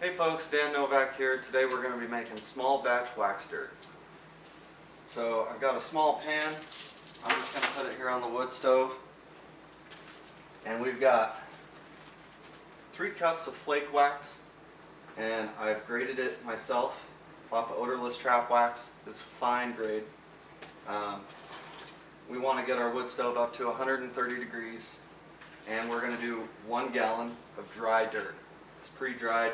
Hey folks, Dan Novak here. Today we're going to be making small batch wax dirt. So I've got a small pan. I'm just going to put it here on the wood stove. And we've got 3 cups of flake wax, and I've graded it myself off of odorless trap wax. It's fine grade. We want to get our wood stove up to 130 degrees, and we're going to do 1 gallon of dry dirt. It's pre-dried.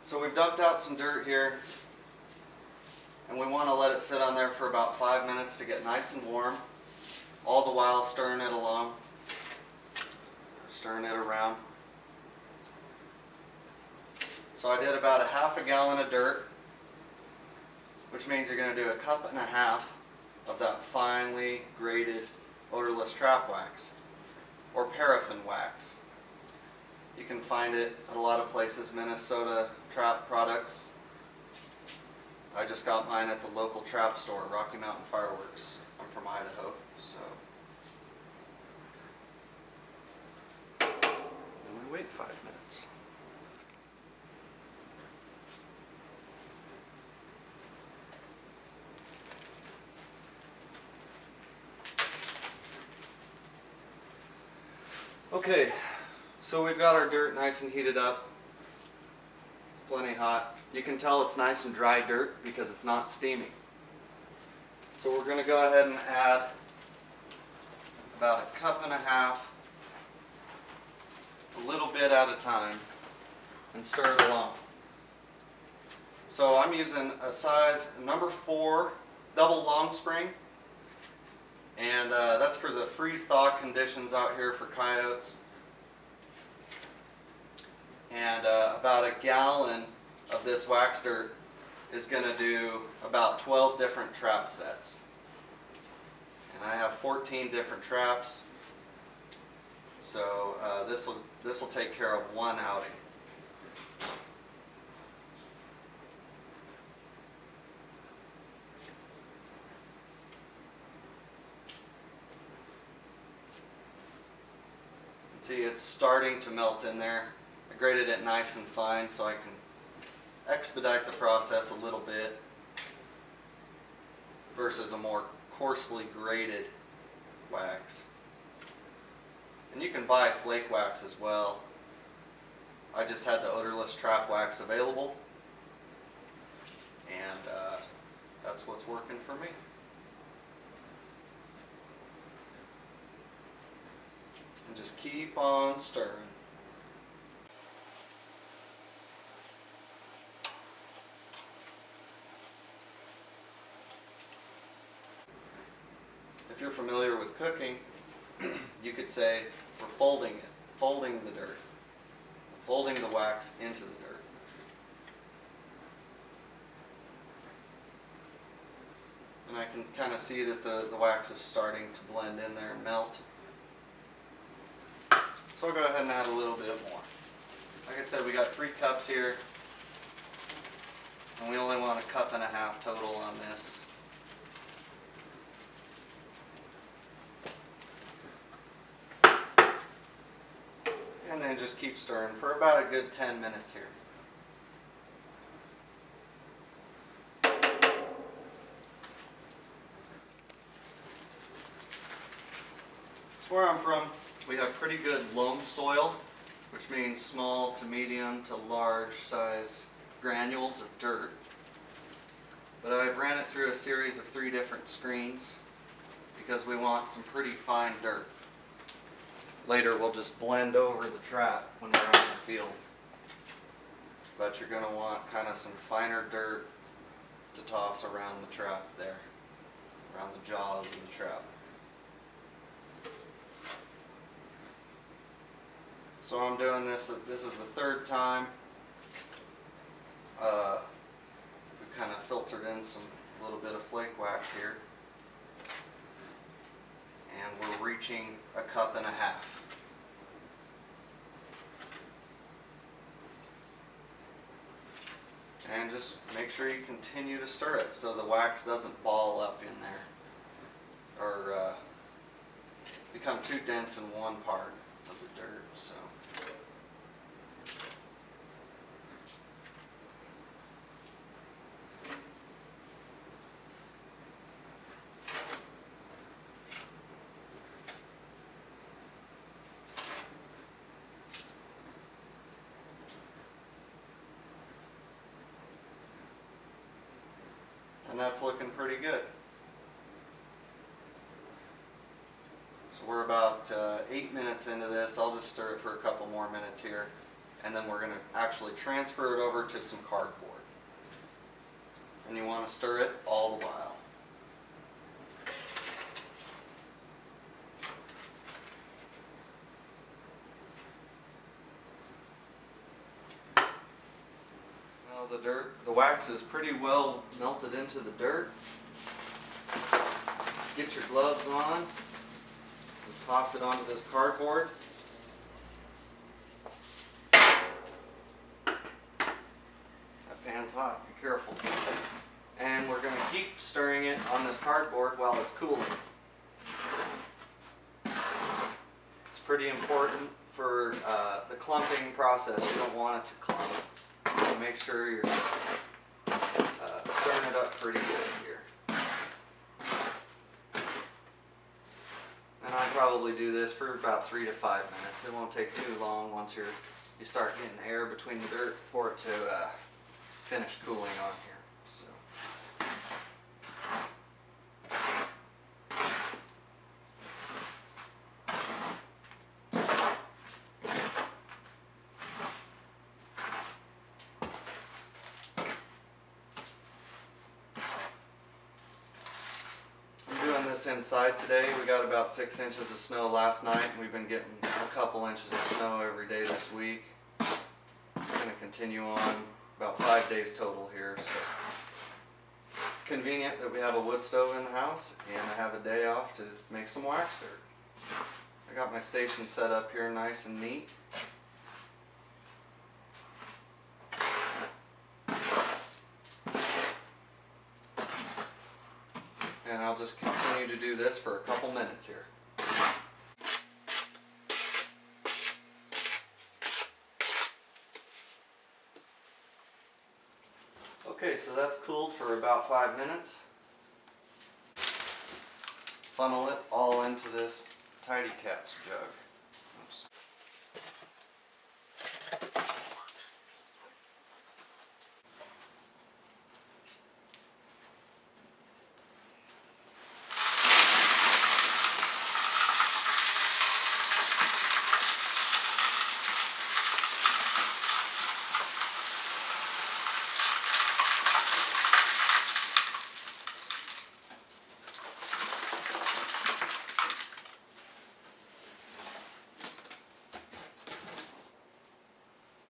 So we've dumped out some dirt here, and we want to let it sit on there for about 5 minutes to get nice and warm, all the while stirring it along, stirring it around. So I did about a half a gallon of dirt, which means you're going to do a cup and a half of that finely graded odorless trap wax, or paraffin wax. You can find it at a lot of places, Minnesota trap products. I just got mine at the local trap store, Rocky Mountain Fireworks. I'm from Idaho, so. And we wait 5 minutes. Okay, so we've got our dirt nice and heated up. It's plenty hot. You can tell it's nice and dry dirt because it's not steaming. So we're going to go ahead and add about a cup and a half, a little bit at a time, and stir it along. So I'm using a size number 4 double long spring, and that's for the freeze-thaw conditions out here for coyotes. And about a gallon of this wax dirt is going to do about 12 different trap sets. And I have 14 different traps, so this will take care of 1 outing. See, it's starting to melt in there. I graded it nice and fine so I can expedite the process a little bit versus a more coarsely graded wax. And you can buy flake wax as well. I just had the odorless trap wax available, and that's what's working for me. And just keep on stirring. If you're familiar with cooking, you could say we're folding it, folding the dirt, folding the wax into the dirt. And I can kind of see that the wax is starting to blend in there and melt. So I'll go ahead and add a little bit more. Like I said, we got 3 cups here, and we only want a cup and a half total on this. And then just keep stirring for about a good 10 minutes here. Where I'm from, we have pretty good loam soil, which means small to medium to large size granules of dirt. But I've ran it through a series of 3 different screens because we want some pretty fine dirt. Later we'll just blend over the trap when we're out in the field. But you're going to want kind of some finer dirt to toss around the trap there, around the jaws of the trap. So I'm doing this, this is the 3rd time. We've kind of filtered in a little bit of flake wax here. And we're reaching a cup and a half. just make sure you continue to stir it so the wax doesn't ball up in there or become too dense in one part of the dirt. So. And that's looking pretty good. So we're about 8 minutes into this. I'll just stir it for a couple more minutes here, and then we're going to actually transfer it over to some cardboard. And you want to stir it all the while. Well, the wax is pretty well melted into the dirt. Get your gloves on and toss it onto this cardboard. That pan's hot, be careful. And we're going to keep stirring it on this cardboard while it's cooling. It's pretty important for the clumping process. You don't want it to clump. So make sure you're stirring it up pretty good here. And I'd probably do this for about 3 to 5 minutes. It won't take too long once you start getting air between the dirt for it to finish cooling on here. So. This inside today. We got about 6 inches of snow last night, and we've been getting a couple inches of snow every day this week. It's going to continue on about 5 days total here, so it's convenient that we have a wood stove in the house and I have a day off to make some wax dirt. I got my station set up here nice and neat. And I'll just continue to do this for a couple minutes here. Okay, so that's cooled for about 5 minutes. Funnel it all into this Tidy Cats jug.